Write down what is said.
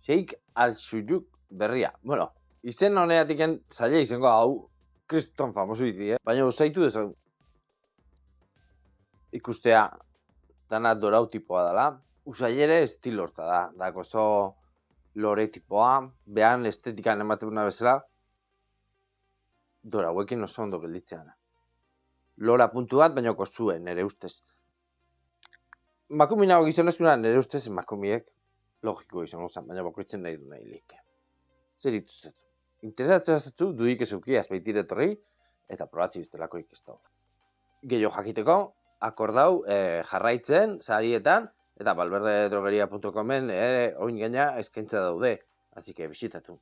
Sheik al-Shuyuk berria. Bueno, izen honeatik zaila izango hau kriston famosu iti, baina usaitu dezagun. Ikustea dana dorau tipoa dela. Usailere estilo horta da. Dako oso lore tipoa, behan estetikan ematen bezala, dorauekin oso ondo gelditzean. Lora puntu bat, baina kozuen, nere ustez. Emakume nago gizonezkuna, nere ustez emakumiek logiko izango zen, baina bakoitzen nahi du nahi lik. Zer dituzet? Interesatzen zatzu, duik ezuki azpeitire etorri, eta probatzi biztelako ikestu. Gehiago jakiteko, akordau jarraitzen, sarietan, eta balberdedrogeria.comen oin gaina eskaintza daude, así que bisitatu.